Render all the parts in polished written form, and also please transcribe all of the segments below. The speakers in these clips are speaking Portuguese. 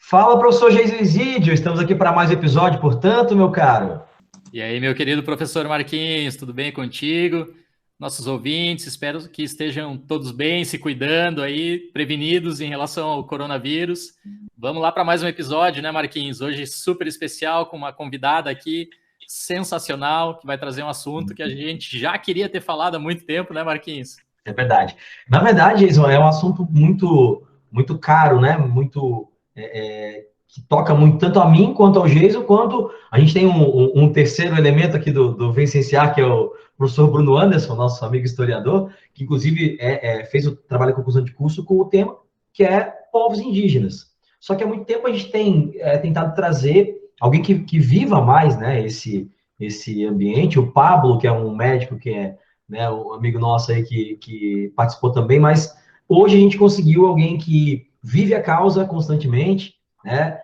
Fala, professor Geis Isídio, estamos aqui para mais um episódio, portanto, meu caro. E aí, meu querido professor Marquinhos, tudo bem contigo? Nossos ouvintes, espero que estejam todos bem, se cuidando aí, prevenidos em relação ao coronavírus. Vamos lá para mais um episódio, né, Marquinhos? Hoje super especial, com uma convidada aqui sensacional, que vai trazer um assunto que a gente já queria ter falado há muito tempo, né, Marquinhos? É verdade. Na verdade, Jason, é um assunto muito caro, né? Que toca muito tanto a mim quanto ao Jason, quanto a gente tem um terceiro elemento aqui do Vicenciar, que é o professor Bruno Anderson, nosso amigo historiador, que inclusive fez o trabalho de conclusão de curso com o tema que é povos indígenas. Só que há muito tempo a gente tem tentado trazer alguém que viva mais, né, esse ambiente. O Pablo, que é um médico que é, né, um amigo nosso aí que participou também, mas hoje a gente conseguiu alguém que vive a causa constantemente, né,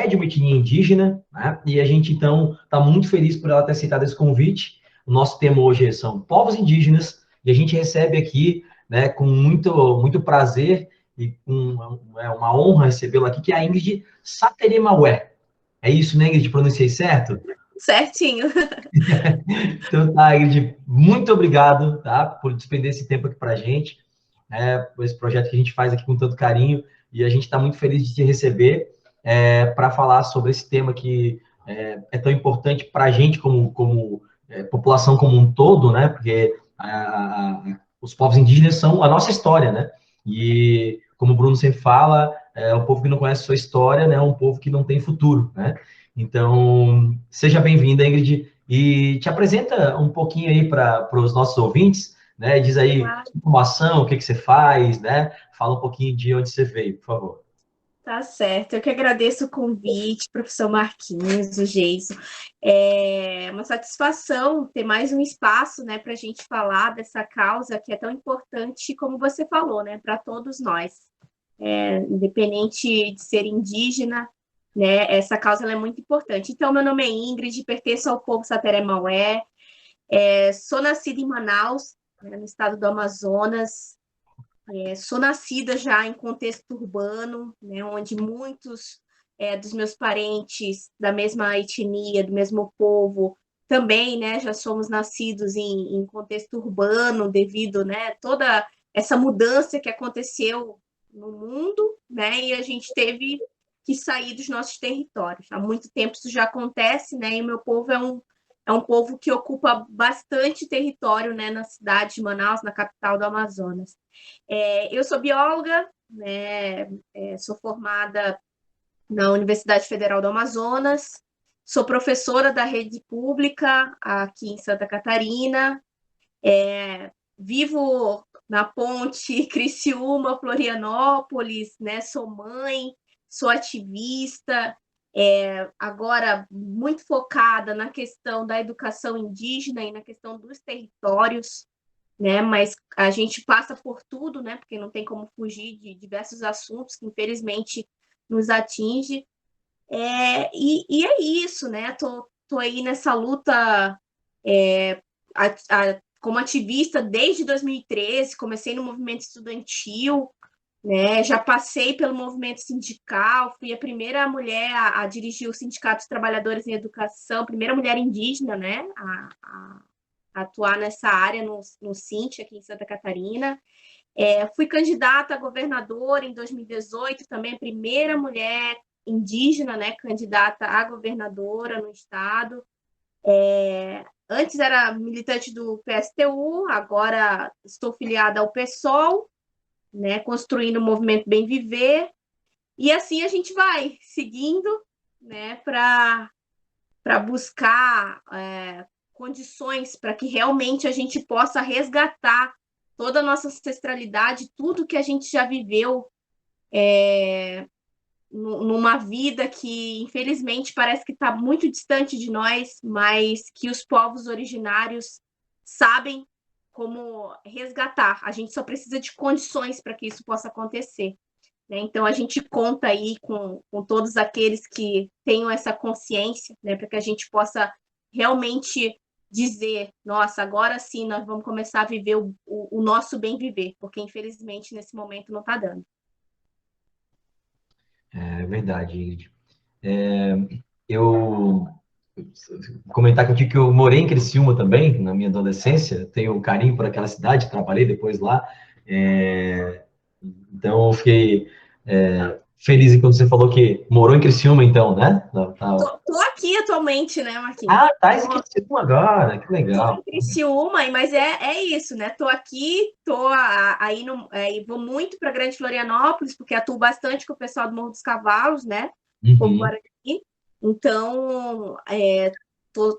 de uma etnia indígena, né, e a gente então está muito feliz por ela ter aceitado esse convite. O nosso tema hoje são povos indígenas, e a gente recebe aqui, né, com muito prazer e uma honra recebê-la aqui, que é a Ingrid Sateremaué. É isso, né, Ingrid? Pronunciei certo? Certinho. Então, tá, Ingrid, muito obrigado, tá, por despender esse tempo aqui para a gente, né, por esse projeto que a gente faz aqui com tanto carinho, e a gente está muito feliz de te receber para falar sobre esse tema que é tão importante para a gente como população como um todo, né, porque os povos indígenas são a nossa história, né, e como o Bruno sempre fala, o povo que não conhece sua história, né, é um povo que não tem futuro, né. Então, seja bem-vinda, Ingrid, e te apresenta um pouquinho aí para os nossos ouvintes, né? Diz aí Ah, como ação, o que você faz, né? Fala um pouquinho de onde você veio, por favor. tá certo. Eu que agradeço o convite, professor Marquinhos, o Geiso. É uma satisfação ter mais um espaço, né, para a gente falar dessa causa que é tão importante, como você falou, né, para todos nós. Independente de ser indígena, né, essa causa ela é muito importante. Então, meu nome é Ingrid, pertenço ao povo Sateré-Maué, sou nascida em Manaus, né, no estado do Amazonas. Sou nascida já em contexto urbano, né, onde muitos dos meus parentes da mesma etnia, do mesmo povo, também, né, já somos nascidos em contexto urbano devido, né, toda essa mudança que aconteceu no mundo, né, e a gente teve que sair dos nossos territórios. Há muito tempo isso já acontece, né, e o meu povo é um povo que ocupa bastante território, né, na cidade de Manaus, na capital do Amazonas. Eu sou bióloga, né, sou formada na Universidade Federal do Amazonas, sou professora da rede pública aqui em Santa Catarina, vivo na ponte Criciúma, Florianópolis, né, sou mãe, sou ativista, agora muito focada na questão da educação indígena e na questão dos territórios, né? Mas a gente passa por tudo, né? Porque não tem como fugir de diversos assuntos que infelizmente nos atinge. E é isso, né? Tô aí nessa luta como ativista desde 2013, comecei no movimento estudantil, né? Já passei pelo movimento sindical, fui a primeira mulher a dirigir o Sindicato dos Trabalhadores em Educação, primeira mulher indígena, né? A atuar nessa área no Cinti, aqui em Santa Catarina. Fui candidata a governadora em 2018, também a primeira mulher indígena, né, candidata a governadora no estado. Antes era militante do PSTU, agora estou filiada ao PSOL, né, construindo o movimento Bem Viver, e assim a gente vai seguindo, né, para buscar condições para que realmente a gente possa resgatar toda a nossa ancestralidade, tudo que a gente já viveu numa vida que, infelizmente, parece que está muito distante de nós, mas que os povos originários sabem como resgatar. A gente só precisa de condições para que isso possa acontecer. Né? Então, a gente conta aí com todos aqueles que tenham essa consciência, né, para que a gente possa realmente dizer, nossa, agora sim nós vamos começar a viver o nosso bem viver, porque infelizmente nesse momento não está dando. É verdade, Ingrid. Eu vou comentar contigo que eu morei em Criciúma também, na minha adolescência, tenho um carinho por aquela cidade, trabalhei depois lá, então eu fiquei feliz em quando você falou que morou em Criciúma, então, né? Tô aqui atualmente, né, Marquinhos? Ah, tá em Criciúma agora, que Tô legal. em Criciúma, mas é isso, né? Tô aqui, aí, vou muito para Grande Florianópolis, porque atuo bastante com o pessoal do Morro dos Cavalos, né? Povo Uhum. Guarani. Então,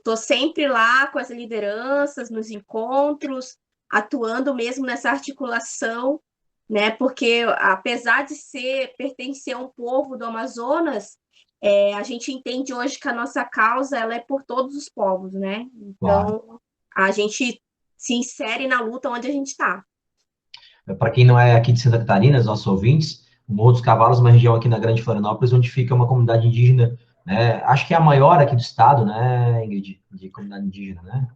tô sempre lá com as lideranças, nos encontros, atuando mesmo nessa articulação, né? Porque apesar de pertencer a um povo do Amazonas, a gente entende hoje que a nossa causa ela é por todos os povos, né? Claro. Então, a gente se insere na luta onde a gente está. Para quem não é aqui de Santa Catarina, os nossos ouvintes, o Morro dos Cavalos é uma região aqui na Grande Florianópolis, onde fica uma comunidade indígena, né? Acho que é a maior aqui do estado, né, Ingrid, de comunidade indígena, né?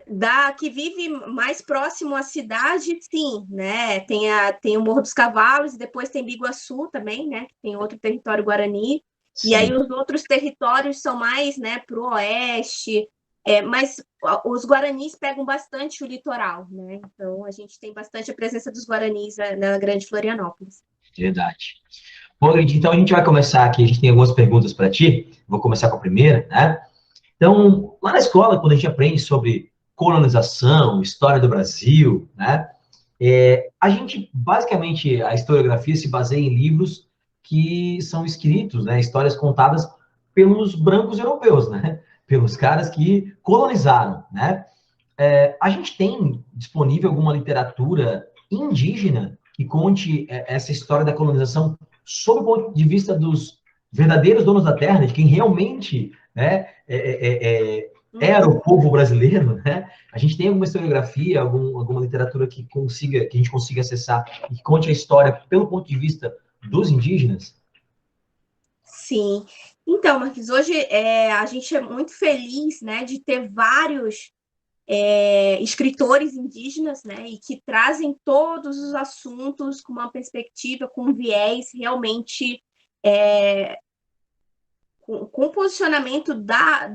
Da que vive mais próximo à cidade, sim, né? Tem o Morro dos Cavalos e depois tem Biguaçu também, né? Tem outro território guarani. E aí Sim. os outros territórios são mais, né, para o oeste. Mas os guaranis pegam bastante o litoral, né? Então a gente tem bastante a presença dos guaranis na Grande Florianópolis. Verdade. Bom, Ingrid, então a gente vai começar aqui, a gente tem algumas perguntas para ti, vou começar com a primeira, né? Então, lá na escola, quando a gente aprende sobre colonização, história do Brasil, né? A gente, basicamente, a historiografia se baseia em livros que são escritos, né? Histórias contadas pelos brancos europeus, né? Pelos caras que colonizaram, né? A gente tem disponível alguma literatura indígena que conte essa história da colonização sob o ponto de vista dos verdadeiros donos da terra, de quem realmente, né, era o povo brasileiro, né? A gente tem alguma historiografia, alguma literatura que a gente consiga acessar e que conte a história pelo ponto de vista dos indígenas? Sim. Então, Marquinhos, hoje a gente é muito feliz, né, de ter vários escritores indígenas, né, e que trazem todos os assuntos com uma perspectiva, com um viés realmente com o posicionamento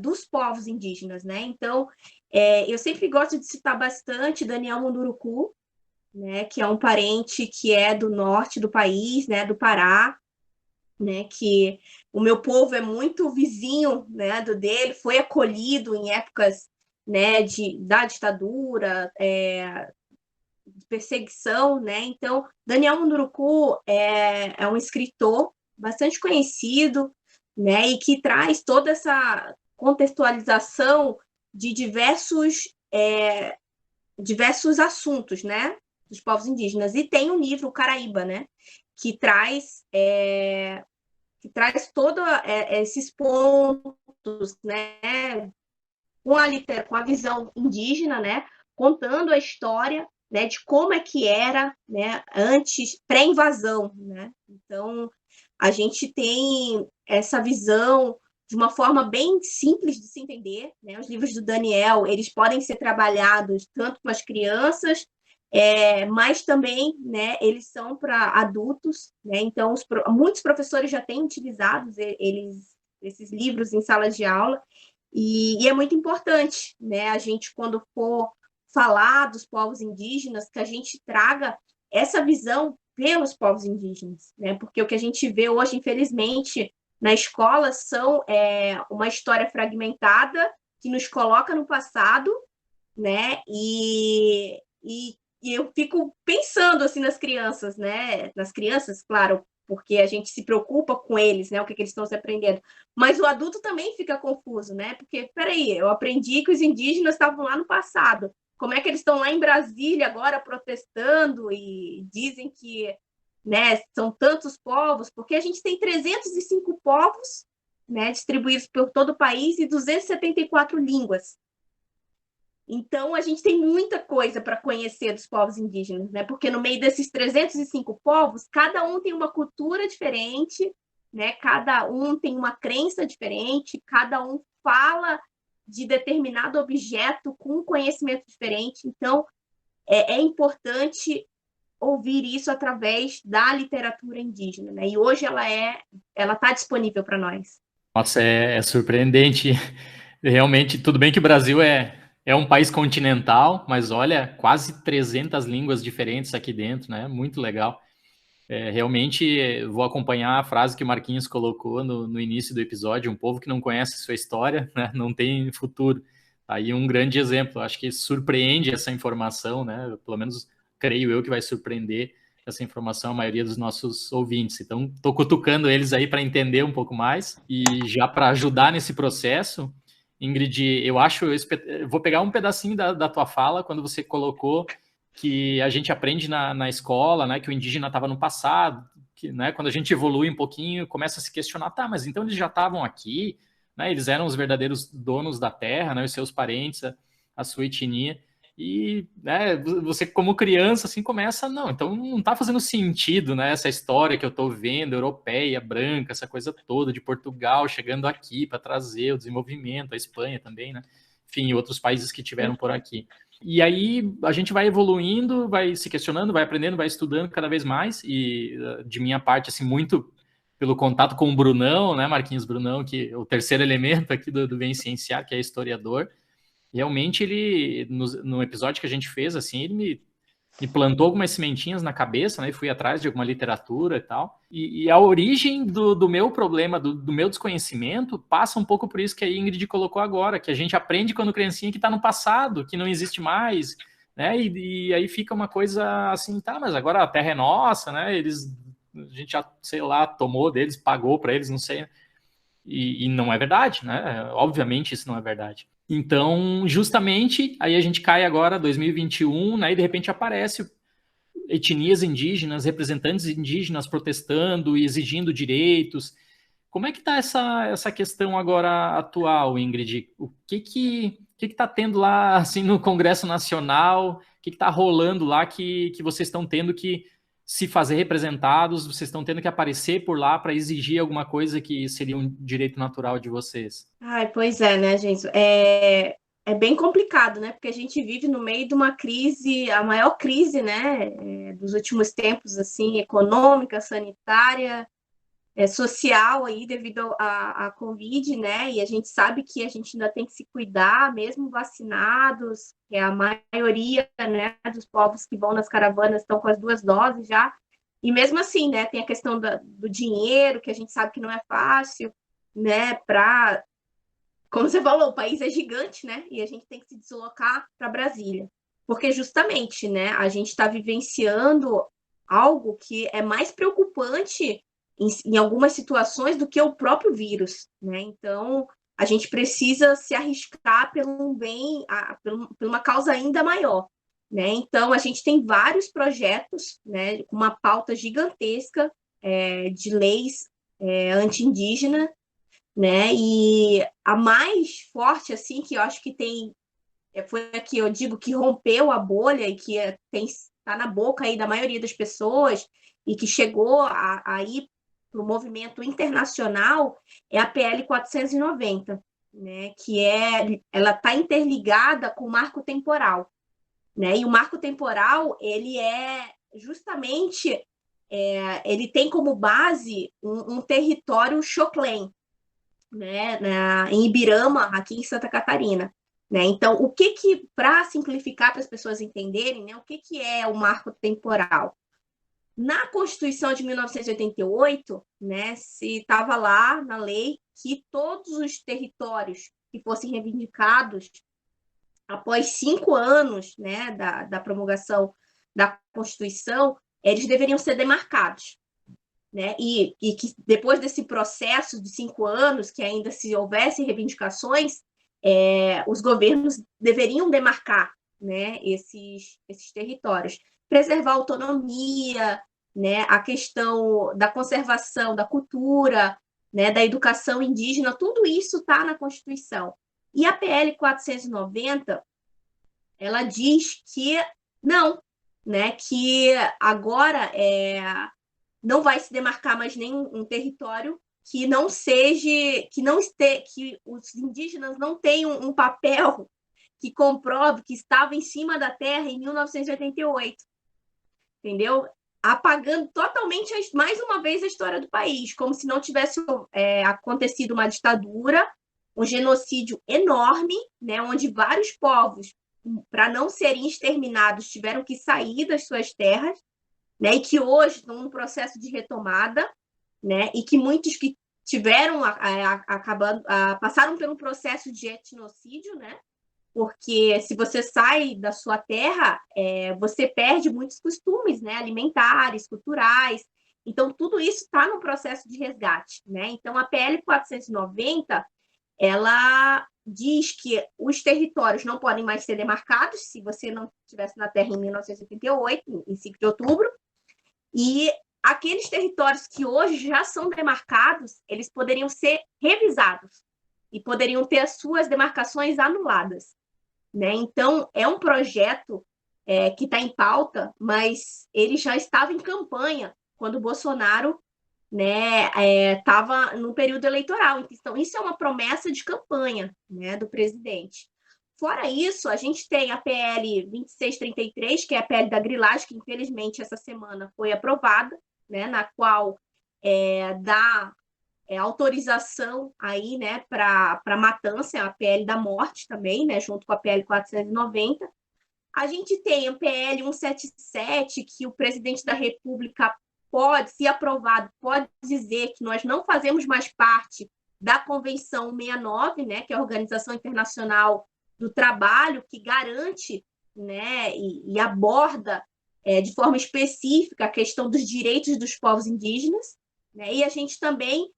dos povos indígenas, né? Então, eu sempre gosto de citar bastante Daniel Munduruku, né, que é um parente que é do norte do país, né, do Pará, né, que o meu povo é muito vizinho, né, do dele, foi acolhido em épocas, né, da ditadura, de perseguição, né? Então, Daniel Munduruku é um escritor bastante conhecido, né, e que traz toda essa contextualização de diversos assuntos, né, dos povos indígenas. E tem um livro, o Caraíba, né, que traz todos esses pontos, né, com a visão indígena, né, contando a história, né, de como é que era, né, antes, pré-invasão, né? Então, a gente tem essa visão de uma forma bem simples de se entender, né? Os livros do Daniel, eles podem ser trabalhados tanto com as crianças, mas também, né, eles são para adultos, né? Então, muitos professores já têm utilizado esses livros em salas de aula, e é muito importante, né, a gente, quando for falar dos povos indígenas, que a gente traga essa visão pelos povos indígenas, né? Porque o que a gente vê hoje, infelizmente, na escola são uma história fragmentada que nos coloca no passado, né? E eu fico pensando assim nas crianças, né? Nas crianças, claro, porque a gente se preocupa com eles, né? O que eles estão se aprendendo. Mas o adulto também fica confuso, né? Porque, peraí, eu aprendi que os indígenas estavam lá no passado. Como é que eles estão lá em Brasília agora protestando e dizem que, né, são tantos povos? Porque a gente tem 305 povos, né, distribuídos por todo o país e 274 línguas. Então, a gente tem muita coisa para conhecer dos povos indígenas, né? Porque no meio desses 305 povos, cada um tem uma cultura diferente, né? Cada um tem uma crença diferente, cada um fala de determinado objeto com um conhecimento diferente. Então, é importante ouvir isso através da literatura indígena, né? E hoje ela está disponível para nós. Nossa, é surpreendente. Realmente, tudo bem que o Brasil é um país continental, mas olha, quase 300 línguas diferentes aqui dentro, né? Muito legal. Realmente, vou acompanhar a frase que o Marquinhos colocou no início do episódio: um povo que não conhece sua história, né, não tem futuro. Aí um grande exemplo, acho que surpreende essa informação, né? Pelo menos creio eu que vai surpreender essa informação a maioria dos nossos ouvintes. Então, estou cutucando eles aí para entender um pouco mais e já para ajudar nesse processo. Ingrid, eu acho, vou pegar um pedacinho da tua fala quando você colocou que a gente aprende na escola, né, que o indígena estava no passado, que, né, quando a gente evolui um pouquinho, começa a se questionar, tá, mas então eles já estavam aqui, né, eles eram os verdadeiros donos da terra, né, os seus parentes, a sua etnia, e, né, você como criança, assim, começa, não, então não está fazendo sentido, né, essa história que eu estou vendo, europeia, branca, essa coisa toda, de Portugal chegando aqui para trazer o desenvolvimento, a Espanha também, né, enfim, outros países que tiveram por aqui. E aí a gente vai evoluindo, vai se questionando, vai aprendendo, vai estudando cada vez mais. E de minha parte, assim, muito pelo contato com o Brunão, né, Marquinhos Brunão, que é o terceiro elemento aqui do Vem Cienciar, que é historiador. Realmente ele, no episódio que a gente fez, assim, ele me plantou algumas sementinhas na cabeça, né? E fui atrás de alguma literatura e tal. E a origem do meu problema, do meu desconhecimento, passa um pouco por isso que a Ingrid colocou agora, que a gente aprende quando criancinha que está no passado, que não existe mais, né? E aí fica uma coisa assim, tá, mas agora a terra é nossa, né? A gente já, sei lá, tomou deles, pagou para eles, não sei. E não é verdade, né? Obviamente isso não é verdade. Então, justamente, aí a gente cai agora, 2021, né? E de repente aparece etnias indígenas, representantes indígenas protestando e exigindo direitos. Como é que está essa questão agora atual, Ingrid? O que está tendo lá, assim, no Congresso Nacional? O que está rolando lá que vocês estão tendo que se fazer representados, vocês estão tendo que aparecer por lá para exigir alguma coisa que seria um direito natural de vocês? Ai, pois é, né, gente? É bem complicado, né? Porque a gente vive no meio de uma crise, a maior crise, né, dos últimos tempos, assim, econômica, sanitária, social aí devido à Covid, né? E a gente sabe que a gente ainda tem que se cuidar, mesmo vacinados, que a maioria, né, dos povos que vão nas caravanas estão com as 2 doses já. E mesmo assim, né, tem a questão do dinheiro, que a gente sabe que não é fácil, né, para, como você falou, o país é gigante, né? E a gente tem que se deslocar para Brasília. Porque justamente, né, a gente está vivenciando algo que é mais preocupante em algumas situações do que o próprio vírus, né? Então, a gente precisa se arriscar pelo bem, por uma causa ainda maior, né? Então, a gente tem vários projetos, né, com uma pauta gigantesca de leis anti-indígena, né? E a mais forte, assim, que eu acho que foi a que eu digo que rompeu a bolha e que está na boca aí da maioria das pessoas e que chegou a ir para o movimento internacional, é a PL 490, né? Que ela está interligada com o marco temporal, né? E o marco temporal, ele é justamente, ele tem como base um território Xoclen, né, em Ibirama, aqui em Santa Catarina. Né? Então, para simplificar para as pessoas entenderem, né, o que é o marco temporal? Na Constituição de 1988, né, se estava lá na lei que todos os territórios que fossem reivindicados após 5 anos, né, da promulgação da Constituição, eles deveriam ser demarcados. Né? E que depois desse processo de 5 anos, que ainda se houvesse reivindicações, os governos deveriam demarcar, né, esses territórios, preservar a autonomia, né, a questão da conservação da cultura, né, da educação indígena, tudo isso está na Constituição. E a PL 490, ela diz que não, né, que agora não vai se demarcar mais nenhum território que não seja, que os indígenas não tenham um papel que comprove que estava em cima da terra em 1988. entendeu? Apagando totalmente, mais uma vez, a história do país, como se não tivesse acontecido uma ditadura, um genocídio enorme, né, onde vários povos, para não serem exterminados, tiveram que sair das suas terras, né, e que hoje estão num processo de retomada, né, e que muitos que tiveram passaram pelo processo de etnocídio, né, porque se você sai da sua terra, você perde muitos costumes, né, alimentares, culturais. Então, tudo isso está no processo de resgate, né? Então, a PL 490, ela diz que os territórios não podem mais ser demarcados se você não estivesse na terra em 1988, em 5 de outubro, e aqueles territórios que hoje já são demarcados, eles poderiam ser revisados e poderiam ter as suas demarcações anuladas, né? Então, é um projeto que está em pauta, mas ele já estava em campanha quando o Bolsonaro, né, estava no período eleitoral. Então, isso é uma promessa de campanha, né, do presidente. Fora isso, a gente tem a PL 2633, que é a PL da grilagem, que infelizmente essa semana foi aprovada, né, na qual dá autorização aí, né, para matança, a PL da morte também, né, junto com a PL 490. A gente tem a PL 177, que o presidente da República pode, se aprovado, pode dizer que nós não fazemos mais parte da Convenção 69, né, que é a Organização Internacional do Trabalho, que garante, né, e aborda de forma específica a questão dos direitos dos povos indígenas, né, e a gente também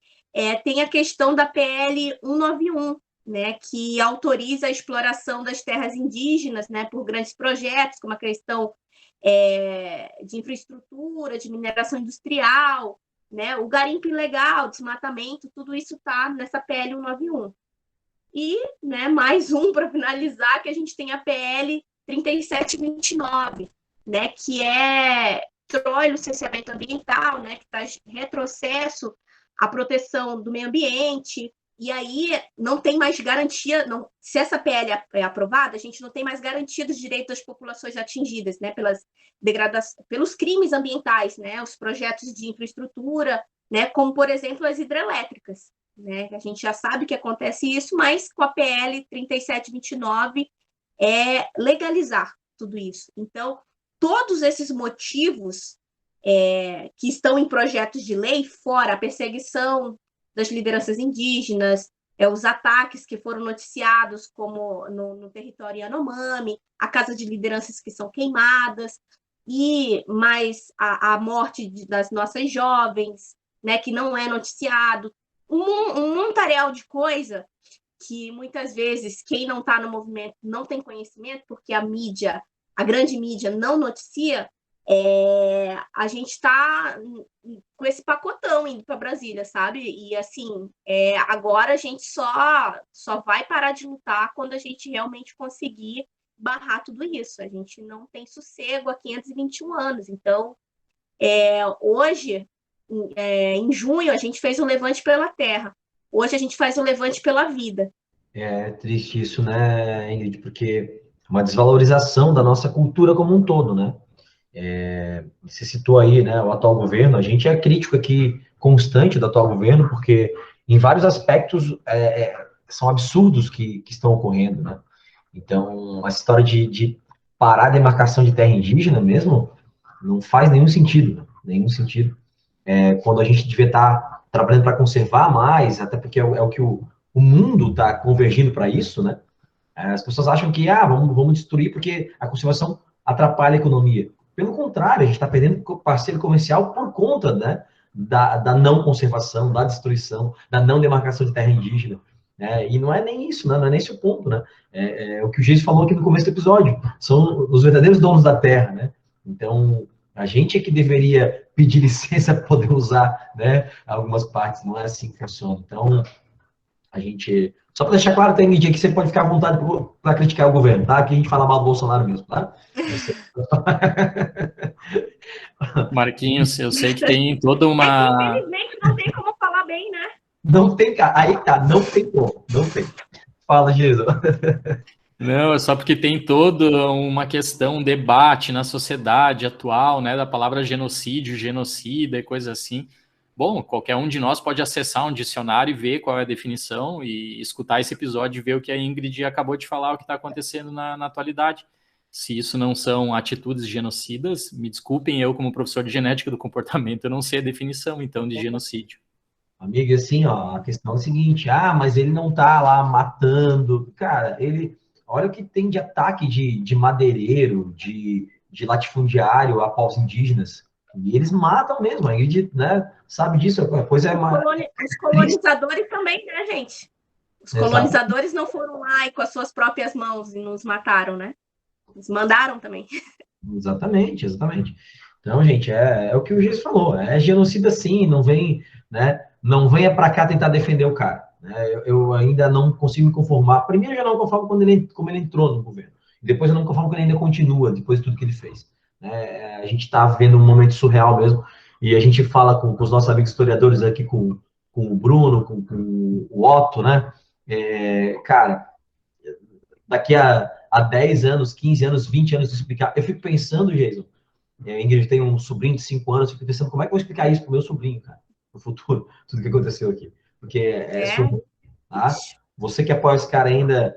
tem a questão da PL 191, né, que autoriza a exploração das terras indígenas, né, por grandes projetos, como a questão de infraestrutura, de mineração industrial, né, o garimpo ilegal, desmatamento, tudo isso está nessa PL 191. E, né, mais um para finalizar, que a gente tem a PL 3729, né, que destrói o licenciamento ambiental, né, que traz retrocesso à proteção do meio ambiente, e aí não tem mais garantia, se essa PL é aprovada, a gente não tem mais garantia dos direitos das populações atingidas, né, pelos crimes ambientais, né, os projetos de infraestrutura, né, como, por exemplo, as hidrelétricas, né, a gente já sabe que acontece isso, mas com a PL 3729 legalizar tudo isso. Então, todos esses motivos que estão em projetos de lei, fora a perseguição das lideranças indígenas, os ataques que foram noticiados, como no território Yanomami, a casa de lideranças que são queimadas, e mais a morte das nossas jovens, né, que não é noticiado, um montarial de coisa que muitas vezes quem não está no movimento não tem conhecimento, porque a grande mídia não noticia. A gente está com esse pacotão indo para Brasília, sabe? E assim, agora a gente só vai parar de lutar quando a gente realmente conseguir barrar tudo isso. A gente não tem sossego há 521 anos. Então, hoje, em junho, a gente fez o Levante pela Terra. Hoje a gente faz o Levante pela Vida. É triste isso, né, Ingrid? Porque é uma desvalorização da nossa cultura como um todo, né? Você citou aí, né, o atual governo. A gente é crítico aqui constante do atual governo, porque em vários aspectos são absurdos que estão ocorrendo, né? Então, a história de parar a demarcação de terra indígena mesmo não faz nenhum sentido, né? Nenhum sentido. Quando a gente devia estar trabalhando para conservar mais, até porque é o que o mundo está convergindo para isso, né? As pessoas acham que vamos destruir porque a conservação atrapalha a economia. Pelo contrário, a gente está perdendo parceiro comercial por conta, né, da não conservação, da destruição, da não demarcação de terra indígena. E não é nem isso, né, não é nem esse o ponto. Né? O que o Geis falou aqui no começo do episódio. São os verdadeiros donos da terra. Né? Então, a gente é que deveria pedir licença para poder usar, né, algumas partes. Não é assim que funciona. Então, a gente... Só para deixar claro, tem dia que você pode ficar à vontade para criticar o governo, tá? Que a gente fala mal do Bolsonaro mesmo, tá? Marquinhos, eu sei que tem toda uma... Infelizmente não tem como falar bem, né? Não tem, cara. Aí tá, não tem como, não tem. Fala, Jesus. Não, é só porque tem toda uma questão, um debate na sociedade atual, né, da palavra genocídio, genocida e coisa assim. Bom, qualquer um de nós pode acessar um dicionário e ver qual é a definição e escutar esse episódio e ver o que a Ingrid acabou de falar, o que está acontecendo na atualidade. Se isso não são atitudes genocidas, me desculpem, eu como professor de genética do comportamento, eu não sei a definição, então, de genocídio. Amiga, assim, ó, a questão é a seguinte, mas ele não tá lá matando. Cara, olha o que tem de ataque de madeireiro, de latifundiário a povos indígenas. E eles matam mesmo, a Ingrid, né, sabe disso, a coisa é mais Os colonizadores também, né, gente? Os exato, colonizadores não foram lá e com as suas próprias mãos e nos mataram, né? Eles mandaram também. exatamente, exatamente. Então, gente, é o que o Geis falou, é genocida sim, não vem, né, não venha para cá tentar defender o cara. Né? Eu ainda não consigo me conformar. Primeiro, eu já não conformo como ele entrou no governo. Depois, eu não conformo quando ele ainda continua, depois de tudo que ele fez. Né? A gente está vendo um momento surreal mesmo, e a gente fala com os nossos amigos historiadores aqui, com o Bruno, com o Otto, né? Cara, daqui a 10 anos, 15 anos, 20 anos de explicar. Eu fico pensando, Jason, a Ingrid tem um sobrinho de 5 anos, eu fico pensando como é que eu vou explicar isso pro meu sobrinho, cara, no futuro, tudo que aconteceu aqui. Porque é surreal, tá? Você que apoia esse cara ainda,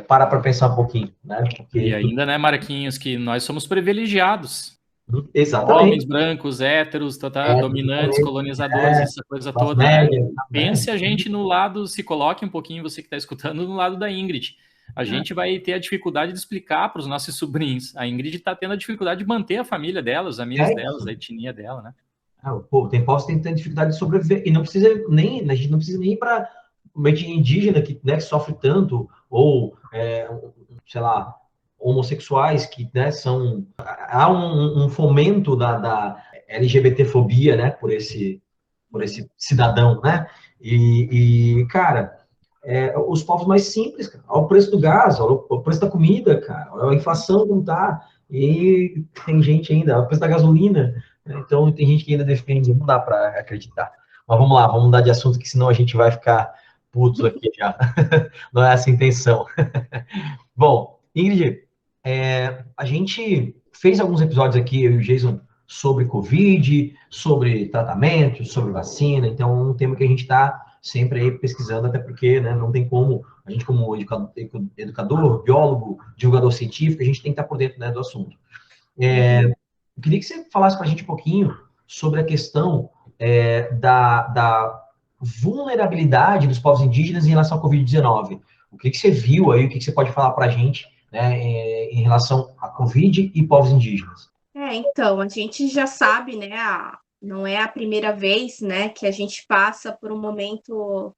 para pensar um pouquinho, né? E Porque ainda, né, Marquinhos, que nós somos privilegiados. Homens exatamente, brancos, héteros, dominantes, exatamente, colonizadores, essa coisa classe toda, né? média, né? Pense a gente no lado, se coloque um pouquinho, você que está escutando, no lado da Ingrid. A gente vai ter a dificuldade de explicar para os nossos sobrinhos. A Ingrid está tendo a dificuldade de manter a família dela, os amigos É delas, isso. a etnia dela, né? Pô, tem povos que têm dificuldade de sobreviver, e não precisa nem, a gente não precisa nem ir para uma etnia indígena que, né, que sofre tanto, ou, sei lá, homossexuais que, né, são... Há um fomento da LGBTfobia, né, por esse cidadão, né? Cara, os povos mais simples, cara. Olha o preço do gás, olha o preço da comida, cara, olha a inflação como tá, e tem gente ainda, olha o preço da gasolina, né? Então tem gente que ainda defende, não dá para acreditar. Mas vamos lá, vamos mudar de assunto, que senão a gente vai ficar puto aqui já. Não é essa a intenção. Bom, Ingrid, a gente fez alguns episódios aqui, eu e o Jason, sobre Covid, sobre tratamento, sobre vacina, então é um tema que a gente está sempre aí pesquisando, até porque, né, não tem como, a gente como educador, biólogo, divulgador científico, a gente tem que estar por dentro, né, do assunto. Eu queria que você falasse para a gente um pouquinho sobre a questão da vulnerabilidade dos povos indígenas em relação à Covid-19. O que você viu aí, o que você pode falar para a gente, né, em relação à Covid e povos indígenas? Então, a gente já sabe, né, não é a primeira vez, né, que a gente passa por um momento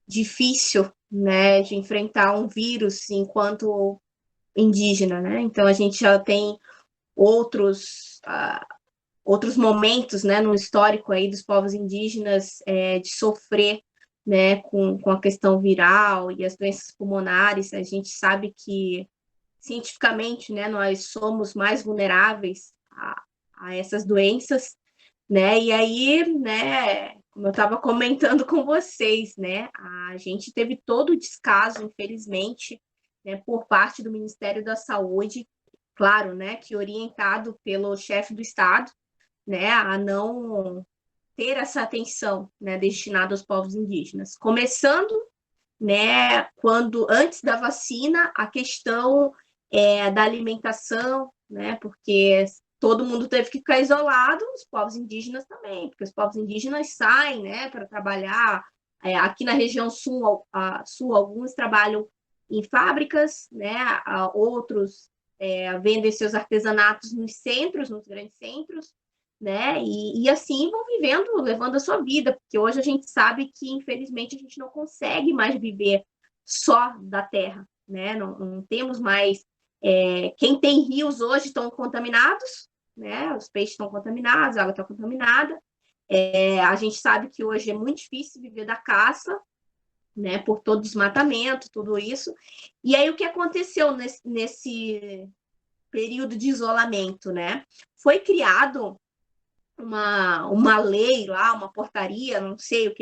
difícil, né, de enfrentar um vírus enquanto indígena, né? Então, a gente já tem outros momentos, né, no histórico aí dos povos indígenas de sofrer, né, com a questão viral e as doenças pulmonares. A gente sabe que cientificamente, né, nós somos mais vulneráveis a essas doenças, né? E aí, né, como eu estava comentando com vocês, né, a gente teve todo o descaso, infelizmente, né, por parte do Ministério da Saúde, claro, né, que orientado pelo chefe do Estado, né, a não ter essa atenção, né, destinada aos povos indígenas. Começando, né, quando antes da vacina, a questão da alimentação, né, porque todo mundo teve que ficar isolado, os povos indígenas também, porque os povos indígenas saem, né, para trabalhar. Aqui na região sul, alguns trabalham em fábricas, né, outros vendem seus artesanatos nos centros, nos grandes centros, né, e assim vão vivendo, levando a sua vida, porque hoje a gente sabe que, infelizmente, a gente não consegue mais viver só da terra, né, não temos mais... quem tem rios hoje estão contaminados, né? Os peixes estão contaminados, a água está contaminada. A gente sabe que hoje é muito difícil viver da caça, né? Por todo o desmatamento, tudo isso. E aí o que aconteceu nesse período de isolamento, né? Foi criado uma lei lá, uma portaria, não sei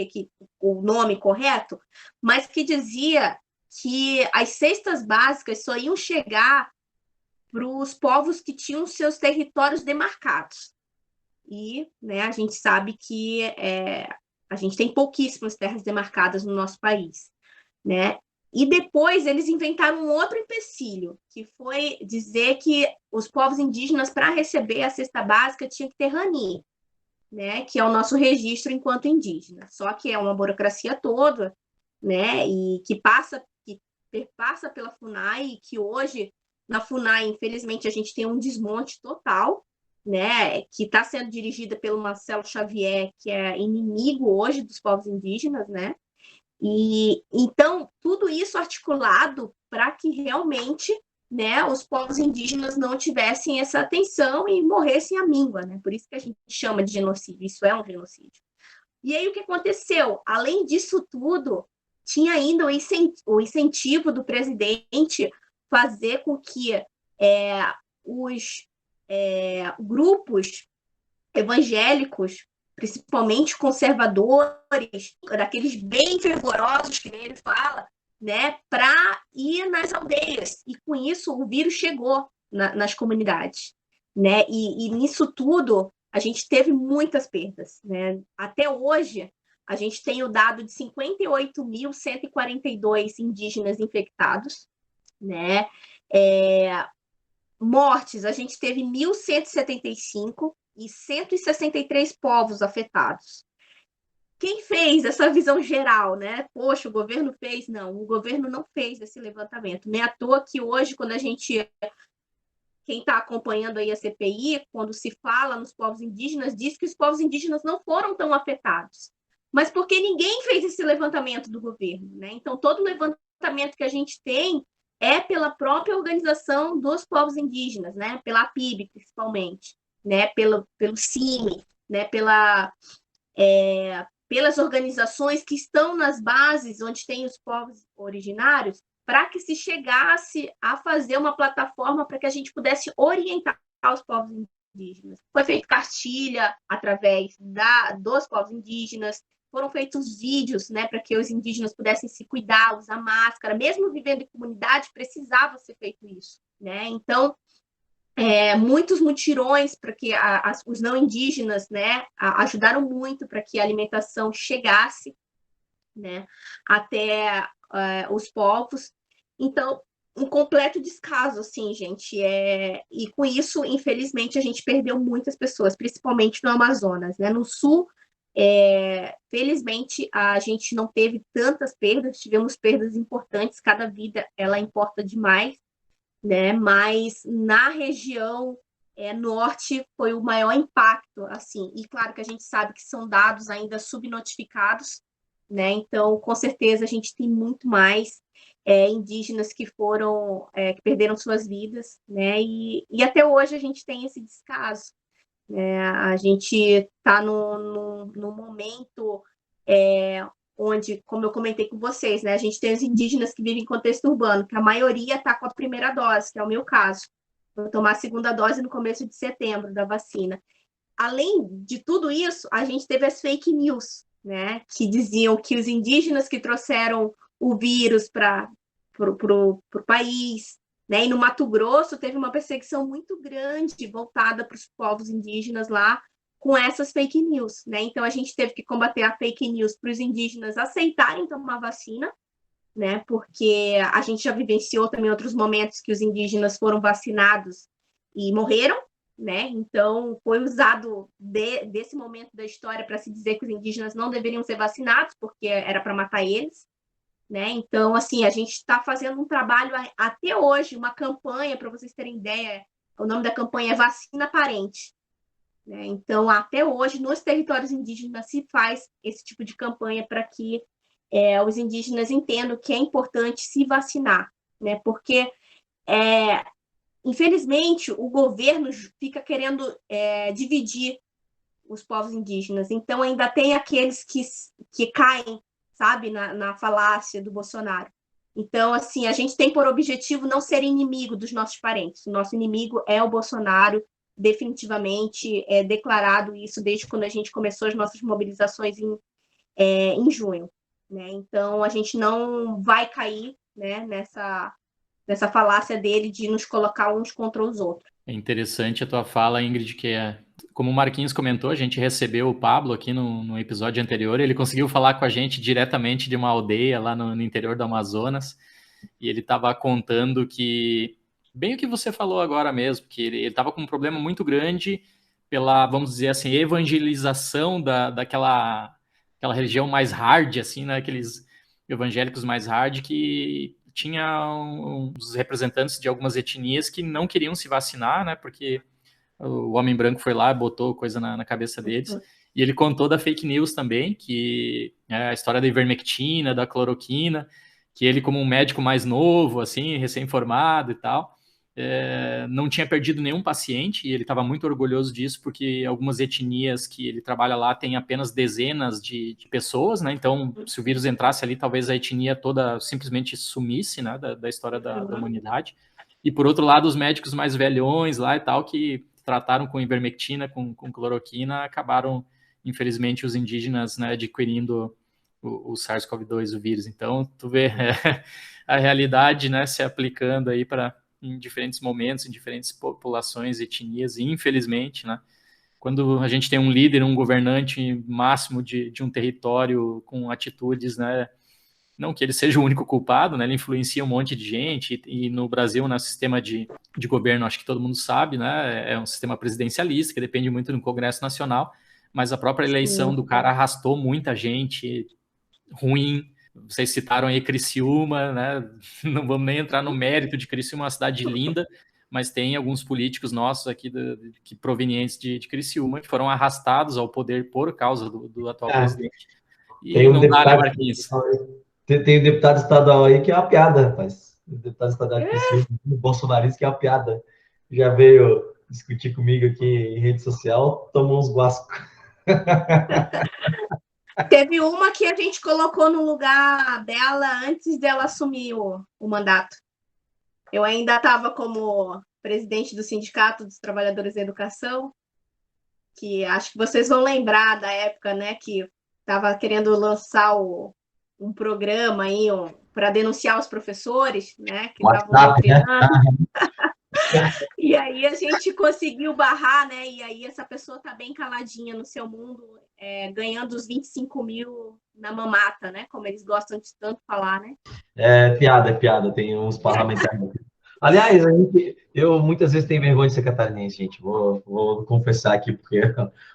o nome correto, mas que dizia que as cestas básicas só iam chegar para os povos que tinham seus territórios demarcados. E, né, a gente sabe que a gente tem pouquíssimas terras demarcadas no nosso país, né? E depois eles inventaram um outro empecilho, que foi dizer que os povos indígenas, para receber a cesta básica, tinham que ter RANI, né? Que é o nosso registro enquanto indígena. Só que é uma burocracia toda, né? E que perpassa pela FUNAI, e que hoje, na FUNAI, infelizmente, a gente tem um desmonte total, né? Que está sendo dirigida pelo Marcelo Xavier, que é inimigo hoje dos povos indígenas, né? E então tudo isso articulado para que realmente, né, os povos indígenas não tivessem essa atenção e morressem à míngua, né? Por isso que a gente chama de genocídio. Isso é um genocídio. E aí o que aconteceu? Além disso tudo, tinha ainda o incentivo do presidente fazer com que os grupos evangélicos, principalmente conservadores, daqueles bem fervorosos que ele fala, né, para ir nas aldeias. E com isso o vírus chegou nas comunidades, né? E nisso tudo a gente teve muitas perdas, né? Até hoje a gente tem o dado de 58.142 indígenas infectados, né? Mortes, a gente teve 1.175 e 163 povos afetados. Quem fez essa visão geral, né? Poxa, o governo fez? Não, o governo não fez esse levantamento. Não é à toa que hoje, quando quem está acompanhando aí a CPI, quando se fala nos povos indígenas, diz que os povos indígenas não foram tão afetados. Mas porque ninguém fez esse levantamento do governo, né? Então, todo levantamento que a gente tem é pela própria organização dos povos indígenas, né? Pela APIB, principalmente, né? Pelo CIMI, né? Pelas organizações que estão nas bases onde tem os povos originários, para que se chegasse a fazer uma plataforma para que a gente pudesse orientar os povos indígenas. Foi feita cartilha através dos povos indígenas, foram feitos vídeos, né, para que os indígenas pudessem se cuidar, usar máscara, mesmo vivendo em comunidade, precisava ser feito isso, né? Então, muitos mutirões para que os não indígenas, né, ajudaram muito para que a alimentação chegasse, né, até os povos. Então, um completo descaso, assim, gente. E com isso, infelizmente, a gente perdeu muitas pessoas, principalmente no Amazonas, né? No Sul, felizmente, a gente não teve tantas perdas, tivemos perdas importantes, cada vida ela importa demais, né? Mas na região norte foi o maior impacto, assim. E claro que a gente sabe que são dados ainda subnotificados, né? Então, com certeza, a gente tem muito mais indígenas que que perderam suas vidas, né? E até hoje a gente tem esse descaso. A gente está no momento onde, como eu comentei com vocês, né? A gente tem os indígenas que vivem em contexto urbano, que a maioria está com a primeira dose, que é o meu caso. Vou tomar a segunda dose no começo de setembro da vacina. Além de tudo isso, a gente teve as fake news, né? Que diziam que os indígenas que trouxeram o vírus para o país, né? E no Mato Grosso teve uma perseguição muito grande voltada para os povos indígenas lá com essas fake news, né? Então a gente teve que combater a fake news para os indígenas aceitarem tomar vacina, né? Porque a gente já vivenciou também outros momentos que os indígenas foram vacinados e morreram, né? Então foi usado desse momento da história para se dizer que os indígenas não deveriam ser vacinados porque era para matar eles, né? Então, assim, a gente está fazendo um trabalho até hoje, uma campanha, para vocês terem ideia, o nome da campanha é Vacina Parente, né? Então, até hoje, nos territórios indígenas se faz esse tipo de campanha para que os indígenas entendam que é importante se vacinar, né? Porque, infelizmente, o governo fica querendo dividir os povos indígenas. Então, ainda tem aqueles que caem, sabe, na falácia do Bolsonaro. Então, assim, a gente tem por objetivo não ser inimigo dos nossos parentes. O nosso inimigo é o Bolsonaro, definitivamente é declarado isso desde quando a gente começou as nossas mobilizações em junho, né? Então, a gente não vai cair, né, nessa falácia dele de nos colocar uns contra os outros. É interessante a tua fala, Ingrid, que como o Marquinhos comentou, a gente recebeu o Pablo aqui no episódio anterior, ele conseguiu falar com a gente diretamente de uma aldeia lá no interior do Amazonas, e ele estava contando que, bem o que você falou agora mesmo, que ele estava com um problema muito grande pela, vamos dizer assim, evangelização daquela religião mais hard, assim, né, aqueles evangélicos mais hard que tinha uns representantes de algumas etnias que não queriam se vacinar, né, porque o homem branco foi lá, botou coisa na cabeça deles, e ele contou da fake news também, que é a história da ivermectina, da cloroquina, que ele, como um médico mais novo, assim, recém-formado e tal, não tinha perdido nenhum paciente, e ele estava muito orgulhoso disso, porque algumas etnias que ele trabalha lá têm apenas dezenas de pessoas, né? Então, se o vírus entrasse ali, talvez a etnia toda simplesmente sumisse, né, da história da humanidade. E, por outro lado, os médicos mais velhões lá e tal, que trataram com ivermectina, com cloroquina, acabaram, infelizmente, os indígenas, né, adquirindo o SARS-CoV-2, o vírus. Então, tu vê a realidade, né, se aplicando aí em diferentes momentos, em diferentes populações, etnias, e infelizmente, né, quando a gente tem um líder, um governante máximo de um território com atitudes, né, não que ele seja o único culpado, né, ele influencia um monte de gente, e no Brasil, no sistema de governo, acho que todo mundo sabe, né, é um sistema presidencialista, que depende muito do Congresso Nacional, mas a própria eleição do cara arrastou muita gente ruim. Vocês citaram aí Criciúma, né? Não vamos nem entrar no mérito de Criciúma, uma cidade linda, mas tem alguns políticos nossos aqui que provenientes de Criciúma que foram arrastados ao poder por causa do atual presidente. E não dá, né, Marquinhos? Tem um deputado estadual aí que é uma piada, rapaz. O deputado estadual de Criciúma, bolsonarista, que é uma piada. Já veio discutir comigo aqui em rede social, tomou uns guascos. Teve uma que a gente colocou no lugar dela antes dela assumir o mandato. Eu ainda estava como presidente do Sindicato dos Trabalhadores da Educação, que acho que vocês vão lembrar da época, né, que estava querendo lançar um programa aí para denunciar os professores, né, que estavam treinando. E aí a gente conseguiu barrar, né? E aí essa pessoa está bem caladinha no seu mundo, ganhando os 25 mil na mamata, né? Como eles gostam de tanto falar, né? É piada. Tem uns parlamentares. Aliás, eu muitas vezes tenho vergonha de ser catarinense, gente. Vou confessar aqui, porque,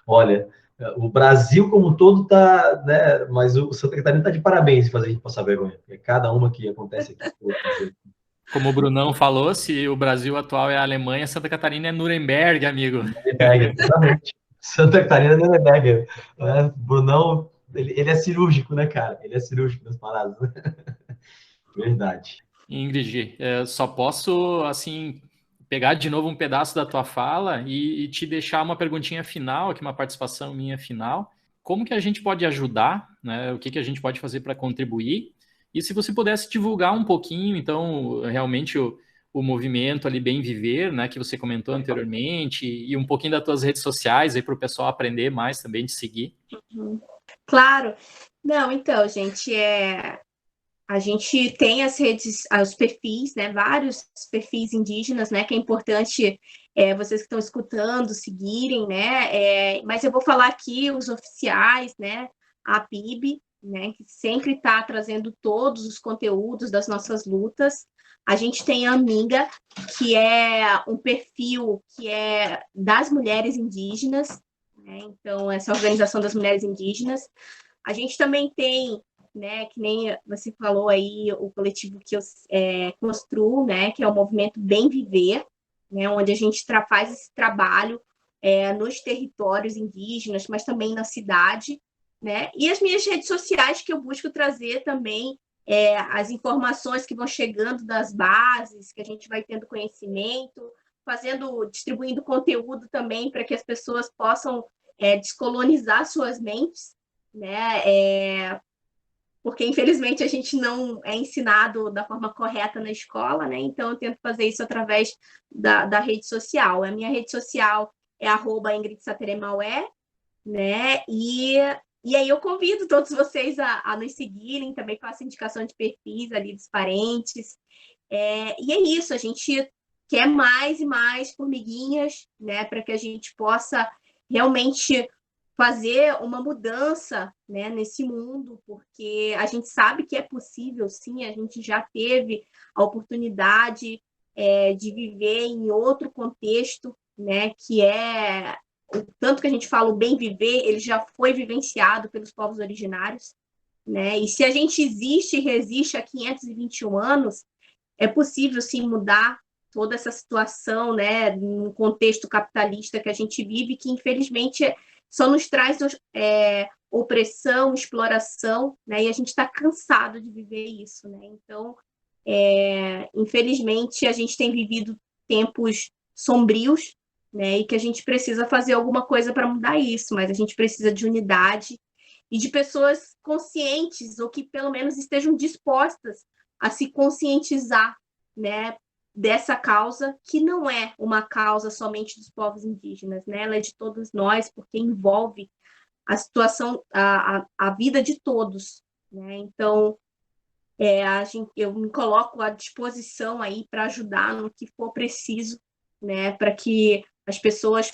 olha, o Brasil como um todo tá, né? Mas o Santa Catarina tá de parabéns em fazer a gente passar vergonha. Porque cada uma que acontece aqui. Como o Brunão falou, se o Brasil atual é a Alemanha, Santa Catarina é Nuremberg, amigo. Nuremberg, exatamente. Santa Catarina é Nuremberg. O Brunão, ele é cirúrgico, né, cara? Ele é cirúrgico nas paradas. Verdade. Ingrid, só posso, assim, pegar de novo um pedaço da tua fala e te deixar uma perguntinha final, aqui uma participação minha final. Como que a gente pode ajudar, né? O que a gente pode fazer para contribuir? E se você pudesse divulgar um pouquinho, então, realmente o movimento ali Bem Viver, né, que você comentou anteriormente, e um pouquinho das tuas redes sociais aí para o pessoal aprender mais também, de seguir. Claro. Não, então, gente, a gente tem as redes, os perfis, né, vários perfis indígenas, né, que é importante vocês que estão escutando seguirem, né, mas eu vou falar aqui os oficiais, né, a PIB, né, que sempre está trazendo todos os conteúdos das nossas lutas. A gente tem a Amiga, que é um perfil que é das mulheres indígenas, né, então essa organização das mulheres indígenas. A gente também tem, né, que nem você falou aí, o coletivo que eu construo, né, que é o movimento Bem Viver, né, onde a gente faz esse trabalho nos territórios indígenas, mas também na cidade, né, e as minhas redes sociais, que eu busco trazer também as informações que vão chegando das bases, que a gente vai tendo conhecimento, distribuindo conteúdo também para que as pessoas possam descolonizar suas mentes, né, porque infelizmente a gente não é ensinado da forma correta na escola, né? Então eu tento fazer isso através da rede social. A minha rede social é @IngridSateremaué, né? E E aí eu convido todos vocês a nos seguirem, também faço indicação de perfis ali dos parentes. E é isso, a gente quer mais e mais formiguinhas, né, para que a gente possa realmente fazer uma mudança, né, nesse mundo, porque a gente sabe que é possível, sim, a gente já teve a oportunidade de viver em outro contexto, né, que é o tanto que a gente fala o bem viver, ele já foi vivenciado pelos povos originários, né? E se a gente existe e resiste há 521 anos, é possível sim mudar toda essa situação, né, no contexto capitalista que a gente vive, que infelizmente só nos traz opressão, exploração, né? E a gente está cansado de viver isso, né? Então, infelizmente, a gente tem vivido tempos sombrios, né? E que a gente precisa fazer alguma coisa para mudar isso, mas a gente precisa de unidade e de pessoas conscientes, ou que pelo menos estejam dispostas a se conscientizar, né, dessa causa, que não é uma causa somente dos povos indígenas, né? Ela é de todos nós, porque envolve a situação, a vida de todos, né? Então, eu me coloco à disposição aí para ajudar no que for preciso, né? Para que as pessoas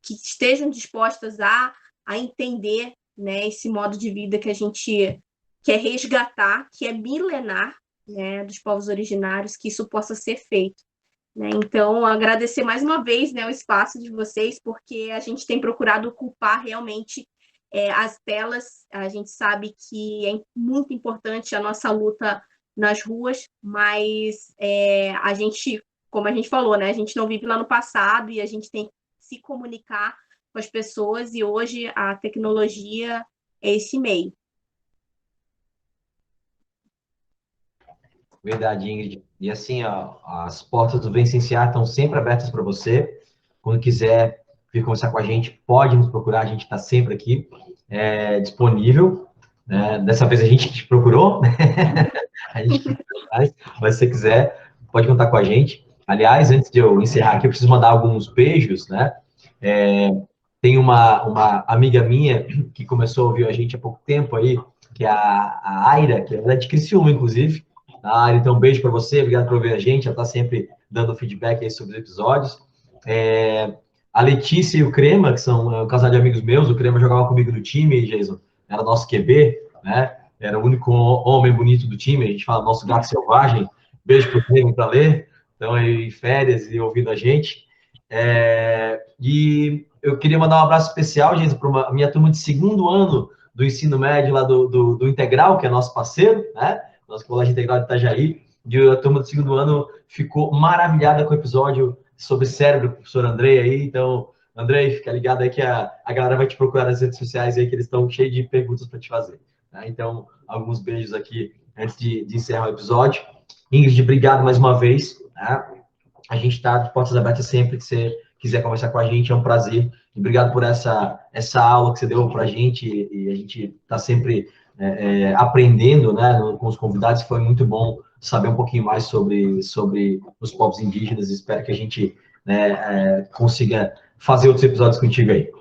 que estejam dispostas a entender, né, esse modo de vida que a gente quer resgatar, que é milenar, né, dos povos originários, que isso possa ser feito, né? Então, agradecer mais uma vez, né, o espaço de vocês, porque a gente tem procurado ocupar realmente as telas. A gente sabe que é muito importante a nossa luta nas ruas, mas a gente, como a gente falou, né, a gente não vive lá no passado e a gente tem que se comunicar com as pessoas, e hoje a tecnologia é esse meio. Verdade, Ingrid. E assim, ó, as portas do Vicenciar estão sempre abertas para você. Quando quiser vir conversar com a gente, pode nos procurar, a gente está sempre aqui disponível. Né? Dessa vez a gente te procurou, né? A gente quis atrás, mas se você quiser, pode contar com a gente. Aliás, antes de eu encerrar aqui, eu preciso mandar alguns beijos, né? Tem uma amiga minha que começou a ouvir a gente há pouco tempo aí, que é a Aira, que é de Criciúma, inclusive. Ah, então, um beijo para você, obrigado por ouvir a gente, ela está sempre dando feedback aí sobre os episódios. A Letícia e o Crema, que são um casal de amigos meus, o Crema jogava comigo no time, Jason, era nosso QB, né? Era o único homem bonito do time, a gente fala nosso gato selvagem. Beijo para o Crema e para Lê, estão aí em férias e ouvindo a gente. E eu queria mandar um abraço especial, gente, para a minha turma de segundo ano do ensino médio lá do Integral, que é nosso parceiro, né? Nosso colégio integral de Itajaí. E a turma do segundo ano ficou maravilhada com o episódio sobre cérebro, professor Andrei aí. Então, Andrei, fica ligado aí que a galera vai te procurar nas redes sociais aí, que eles estão cheios de perguntas para te fazer. Né? Então, alguns beijos aqui antes de encerrar o episódio. Ingrid, obrigado mais uma vez. Né? A gente está de portas abertas sempre que você quiser conversar com a gente, é um prazer. E obrigado por essa aula que você deu para a gente, e a gente está sempre aprendendo, né, com os convidados. Foi muito bom saber um pouquinho mais sobre os povos indígenas. Espero que a gente consiga fazer outros episódios contigo aí.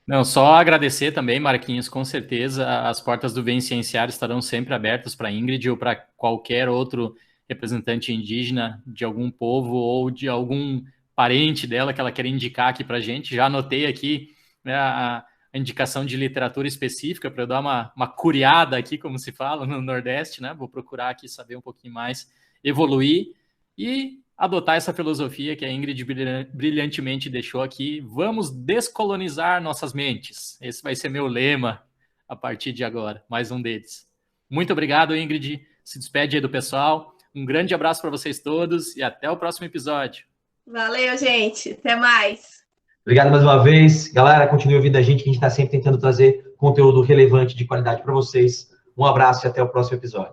Não, só agradecer também, Marquinhos, com certeza as portas do Vicenciar estarão sempre abertas para a Ingrid ou para qualquer outro representante indígena de algum povo ou de algum parente dela que ela quer indicar aqui para a gente. Já anotei aqui, né, a indicação de literatura específica para eu dar uma curiada aqui, como se fala no Nordeste, né? Vou procurar aqui saber um pouquinho mais, evoluir e adotar essa filosofia que a Ingrid brilhantemente deixou aqui. Vamos descolonizar nossas mentes. Esse vai ser meu lema a partir de agora, mais um deles. Muito obrigado, Ingrid. Se despede aí do pessoal. Um grande abraço para vocês todos e até o próximo episódio. Valeu, gente. Até mais. Obrigado mais uma vez. Galera, continue ouvindo a gente, que a gente está sempre tentando trazer conteúdo relevante, de qualidade para vocês. Um abraço e até o próximo episódio.